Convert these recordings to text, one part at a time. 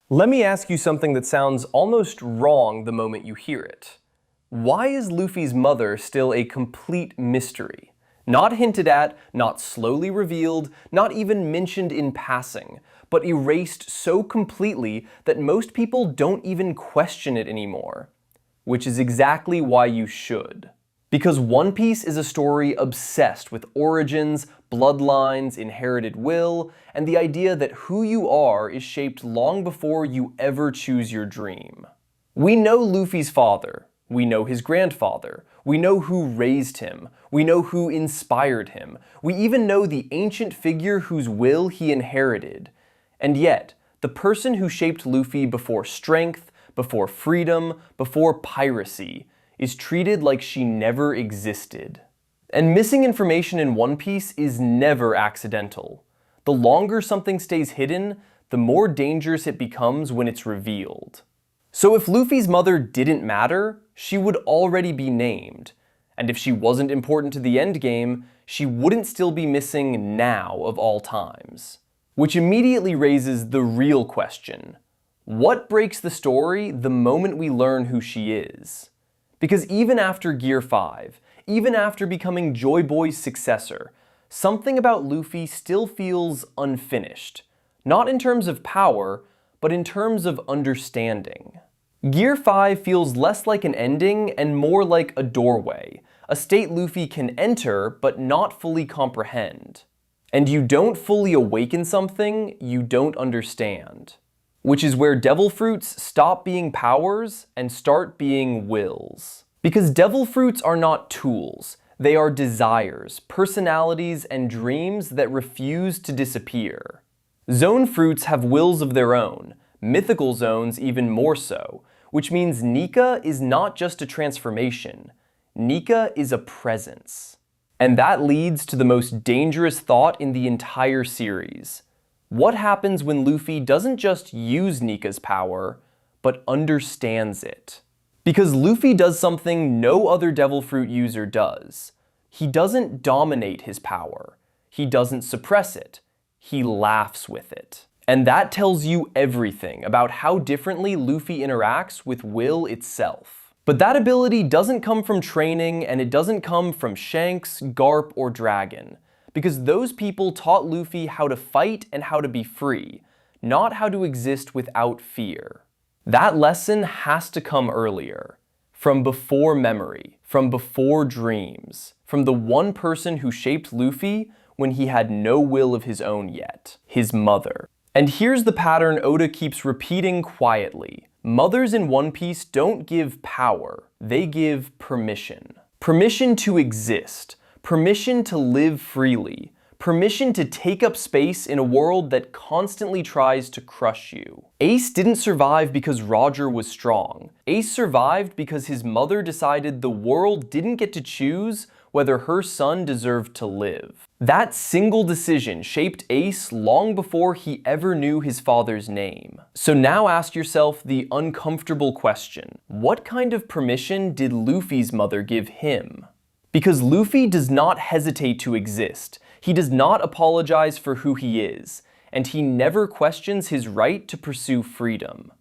Let me ask you something that sounds almost wrong the moment you hear it. Why is Luffy's mother still a complete mystery? Not hinted at, not slowly revealed, not even mentioned in passing, but erased so completely that most people don't even question it anymore. Which is exactly why you should. Because One Piece is a story obsessed with origins, bloodlines, inherited will, and the idea that who you are is shaped long before you ever choose your dream. We know Luffy's father, we know his grandfather, we know who raised him, we know who inspired him, we even know the ancient figure whose will he inherited. And yet, the person who shaped Luffy before strength, before freedom, before piracy, is treated like she never existed. And missing information in One Piece is never accidental. The longer something stays hidden, the more dangerous it becomes when it's revealed. So if Luffy's mother didn't matter, she would already be named. And if she wasn't important to the endgame, she wouldn't still be missing now of all times. Which immediately raises the real question. What breaks the story the moment we learn who she is? Because even after Gear 5, even after becoming Joy Boy's successor, something about Luffy still feels unfinished. Not in terms of power, but in terms of understanding. Gear 5 feels less like an ending and more like a doorway, a state Luffy can enter but not fully comprehend. And you don't fully awaken something you don't understand. Which is where devil fruits stop being powers and start being wills. Because devil fruits are not tools, they are desires, personalities, and dreams that refuse to disappear. Zone fruits have wills of their own, mythical zones even more so, which means Nika is not just a transformation, Nika is a presence. And that leads to the most dangerous thought in the entire series. What happens when Luffy doesn't just use Nika's power, but understands it? Because Luffy does something no other Devil Fruit user does. He doesn't dominate his power. He doesn't suppress it. He laughs with it. And that tells you everything about how differently Luffy interacts with will itself. But that ability doesn't come from training, and it doesn't come from Shanks, Garp, or Dragon. Because those people taught Luffy how to fight and how to be free, not how to exist without fear. That lesson has to come earlier, from before memory, from before dreams, from the one person who shaped Luffy when he had no will of his own yet, his mother. And here's the pattern Oda keeps repeating quietly. Mothers in One Piece don't give power, they give permission. Permission to exist. Permission to live freely. Permission to take up space in a world that constantly tries to crush you. Ace didn't survive because Roger was strong. Ace survived because his mother decided the world didn't get to choose whether her son deserved to live. That single decision shaped Ace long before he ever knew his father's name. So now ask yourself the uncomfortable question. What kind of permission did Luffy's mother give him? Because Luffy does not hesitate to exist, he does not apologize for who he is, and he never questions his right to pursue freedom.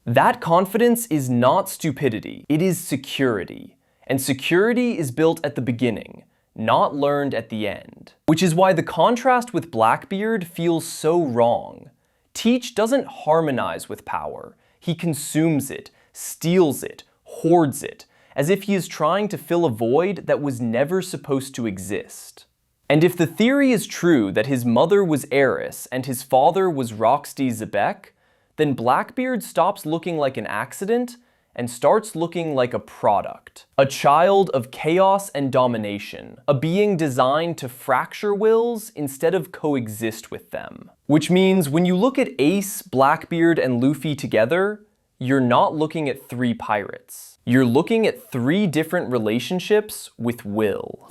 That confidence is not stupidity, it is security. And security is built at the beginning, not learned at the end. Which is why the contrast with Blackbeard feels so wrong. Teach doesn't harmonize with power, he consumes it, steals it, hoards it, as if he is trying to fill a void that was never supposed to exist. And if the theory is true that his mother was Eris and his father was Rocksteady Zebek, then Blackbeard stops looking like an accident and starts looking like a product. A child of chaos and domination, a being designed to fracture wills instead of coexist with them. Which means when you look at Ace, Blackbeard, and Luffy together, you're not looking at three pirates. You're looking at three different relationships with will.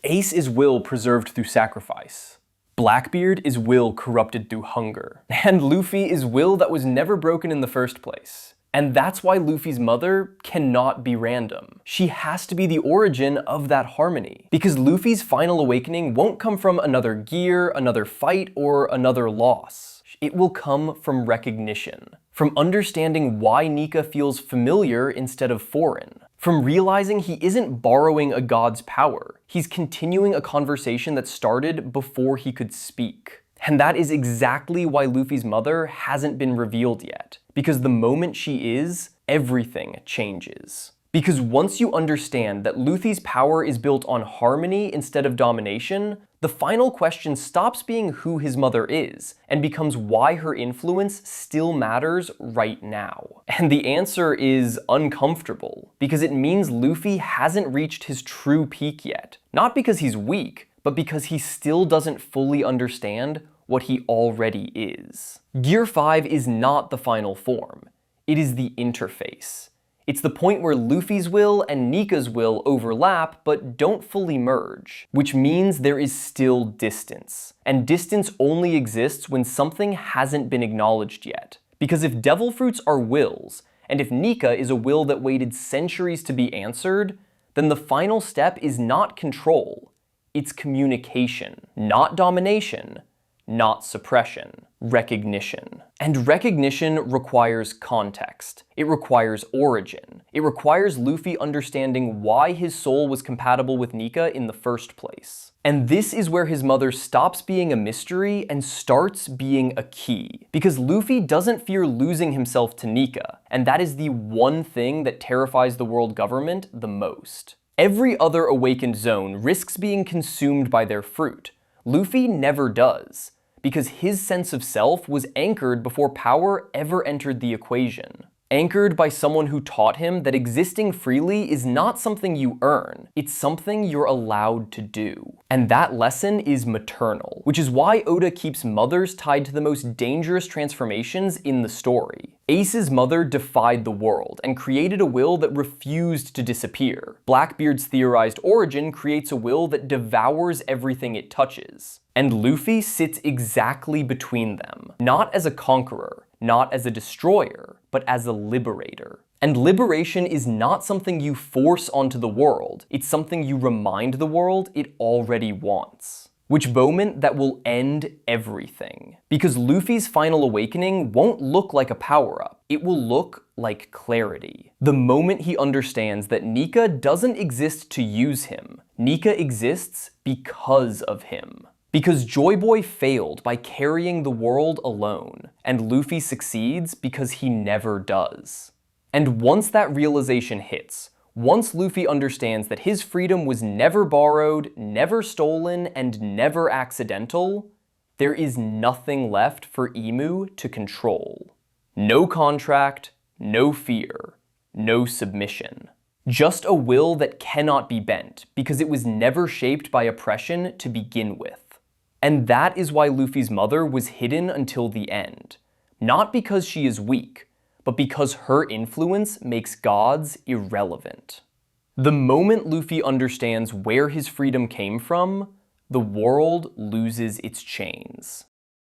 Ace is will preserved through sacrifice. Blackbeard is will corrupted through hunger. And Luffy is will that was never broken in the first place. And that's why Luffy's mother cannot be random. She has to be the origin of that harmony. Because Luffy's final awakening won't come from another gear, another fight, or another loss. It will come from recognition. From understanding why Nika feels familiar instead of foreign. From realizing he isn't borrowing a god's power, he's continuing a conversation that started before he could speak. And that is exactly why Luffy's mother hasn't been revealed yet, because the moment she is, everything changes. Because once you understand that Luffy's power is built on harmony instead of domination, the final question stops being who his mother is, and becomes why her influence still matters right now. And the answer is uncomfortable, because it means Luffy hasn't reached his true peak yet. Not because he's weak, but because he still doesn't fully understand what he already is. Gear 5 is not the final form. It is the interface. It's the point where Luffy's will and Nika's will overlap but don't fully merge, which means there is still distance. And distance only exists when something hasn't been acknowledged yet. Because if devil fruits are wills, and if Nika is a will that waited centuries to be answered, then the final step is not control, it's communication. Not domination, not suppression. Recognition. And recognition requires context. It requires origin. It requires Luffy understanding why his soul was compatible with Nika in the first place. And this is where his mother stops being a mystery and starts being a key. Because Luffy doesn't fear losing himself to Nika, and that is the one thing that terrifies the world government the most. Every other awakened zone risks being consumed by their fruit. Luffy never does, because his sense of self was anchored before power ever entered the equation. Anchored by someone who taught him that existing freely is not something you earn, it's something you're allowed to do. And that lesson is maternal, which is why Oda keeps mothers tied to the most dangerous transformations in the story. Ace's mother defied the world and created a will that refused to disappear. Blackbeard's theorized origin creates a will that devours everything it touches. And Luffy sits exactly between them, not as a conqueror, not as a destroyer, but as a liberator. And liberation is not something you force onto the world, it's something you remind the world it already wants. Which moment that will end everything. Because Luffy's final awakening won't look like a power-up, it will look like clarity. The moment he understands that Nika doesn't exist to use him, Nika exists because of him. Because Joy Boy failed by carrying the world alone, and Luffy succeeds because he never does. And once that realization hits, once Luffy understands that his freedom was never borrowed, never stolen, and never accidental, there is nothing left for Imu to control. No contract, no fear, no submission. Just a will that cannot be bent, because it was never shaped by oppression to begin with. And that is why Luffy's mother was hidden until the end. Not because she is weak, but because her influence makes gods irrelevant. The moment Luffy understands where his freedom came from, the world loses its chains.